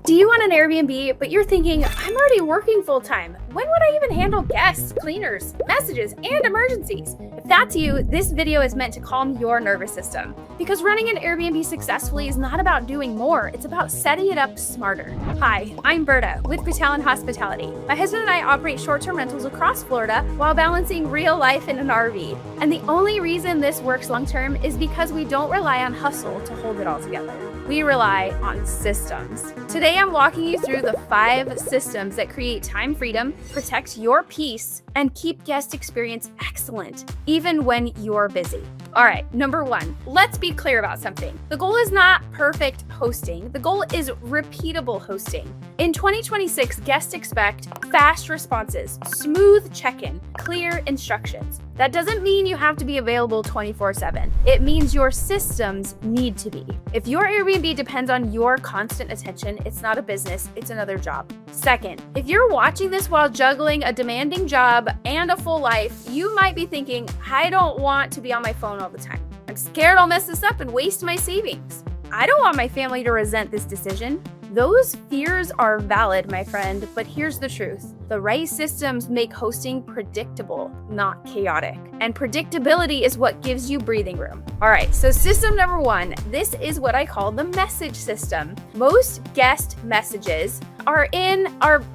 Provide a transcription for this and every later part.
Do you want an Airbnb, but you're thinking, I'm already working full-time. When would I even handle guests, cleaners, messages, and emergencies? If that's you, this video is meant to calm your nervous system. Because running an Airbnb successfully is not about doing more, it's about setting it up smarter. Hi, I'm Berta with Patalan Hospitality. My husband and I operate short-term rentals across Florida while balancing real life in an RV. And the only reason this works long-term is because we don't rely on hustle to hold it all together. We rely on systems. Today, I'm walking you through the 5 systems that create time freedom, protect your peace, and keep guest experience excellent, even when you're busy. All right, number 1, let's be clear about something. The goal is not perfect hosting. The goal is repeatable hosting. In 2026, guests expect fast responses, smooth check-in, clear instructions. That doesn't mean you have to be available 24/7. It means your systems need to be. If your Airbnb depends on your constant attention, it's not a business, it's another job. Second, if you're watching this while juggling a demanding job and a full life, you might be thinking, I don't want to be on my phone all the time. I'm scared I'll mess this up and waste my savings. I don't want my family to resent this decision. Those fears are valid, my friend, but here's the truth. The right systems make hosting predictable, not chaotic. And predictability is what gives you breathing room. All right, so system number 1, this is what I call the message system. Most guest messages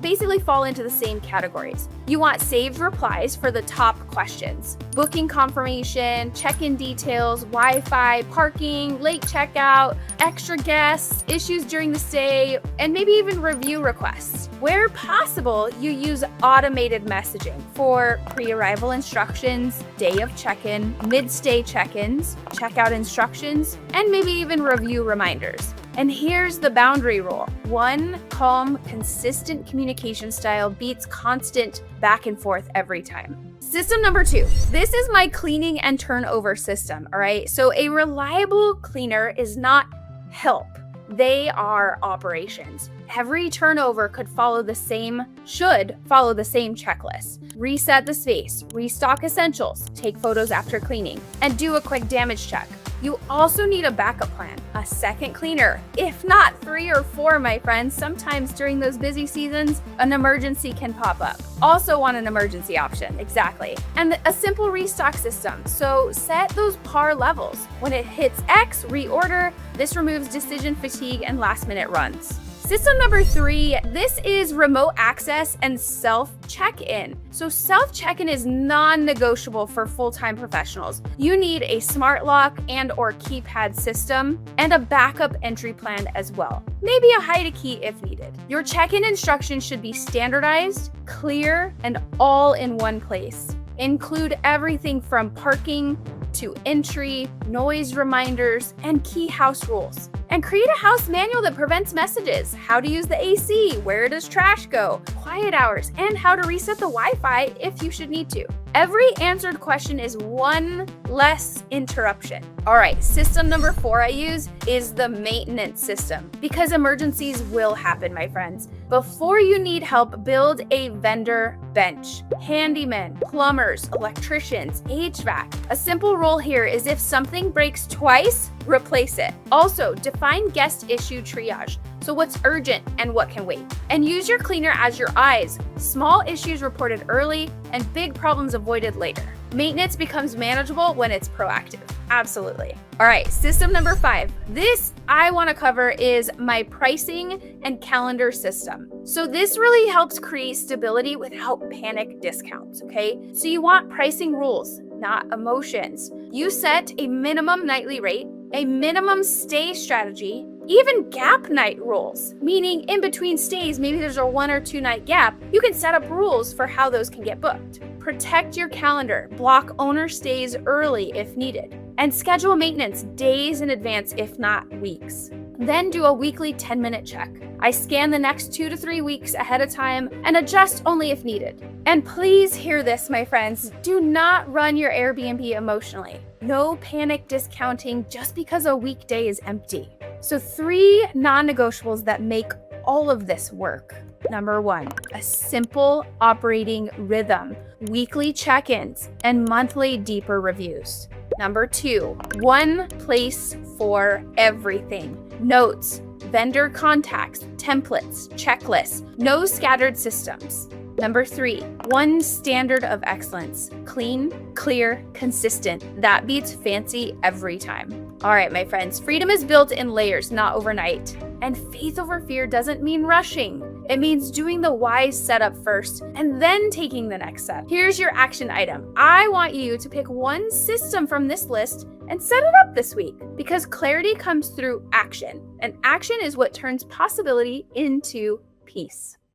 basically fall into the same categories. You want saved replies for the top questions: booking confirmation, check-in details, Wi-Fi, parking, late checkout, extra guests, issues during the stay, and maybe even review requests. Where possible, you use automated messaging for pre-arrival instructions, day of check-in, mid-stay check-ins, checkout instructions, and maybe even review reminders. And here's the boundary rule. 1 calm, consistent communication style beats constant back and forth every time. System number 2, this is my cleaning and turnover system, all right? So a reliable cleaner is not help. They are operations. Every turnover should follow the same checklist. Reset the space, restock essentials, take photos after cleaning, and do a quick damage check. You also need a backup plan, a second cleaner, if not 3 or 4, my friends. Sometimes during those busy seasons, an emergency can pop up. Also want an emergency option, exactly. And a simple restock system. So set those par levels. When it hits X, reorder. This removes decision fatigue and last minute runs. System number 3, this is remote access and self-check-in. So self-check-in is non-negotiable for full-time professionals. You need a smart lock and or keypad system and a backup entry plan as well. Maybe a hide a key if needed. Your check-in instructions should be standardized, clear, and all in one place. Include everything from parking to entry, noise reminders, and key house rules. And create a house manual that prevents messages, how to use the AC, where does trash go, quiet hours, and how to reset the Wi-Fi if you should need to. Every answered question is one less interruption. All right, system number 4 I use is the maintenance system, because emergencies will happen, my friends. Before you need help, build a vendor bench. Handymen, plumbers, electricians, HVAC. A simple rule here is if something breaks twice, replace it. Also, define guest issue triage. So what's urgent and what can wait? And use your cleaner as your eyes. Small issues reported early and big problems avoided later. Maintenance becomes manageable when it's proactive. Absolutely. All right, system number 5. This I want to cover is my pricing and calendar system. So this really helps create stability without panic discounts, okay? So you want pricing rules, not emotions. You set a minimum nightly rate, a minimum stay strategy, even gap night rules, meaning in between stays, maybe there's a 1 or 2 night gap, you can set up rules for how those can get booked. Protect your calendar, block owner stays early if needed, and schedule maintenance days in advance, if not weeks. Then do a weekly 10-minute check. I scan the next 2 to 3 weeks ahead of time and adjust only if needed. And please hear this, my friends, do not run your Airbnb emotionally. No panic discounting just because a weekday is empty. So 3 non-negotiables that make all of this work. Number 1, a simple operating rhythm, weekly check-ins, and monthly deeper reviews. Number 2, one place for everything. Notes, vendor contacts, templates, checklists, no scattered systems. Number 3, one standard of excellence. Clean, clear, consistent. That beats fancy every time. All right, my friends, freedom is built in layers, not overnight. And faith over fear doesn't mean rushing. It means doing the wise setup first and then taking the next step. Here's your action item. I want you to pick one system from this list and set it up this week, because clarity comes through action, and action is what turns possibility into peace.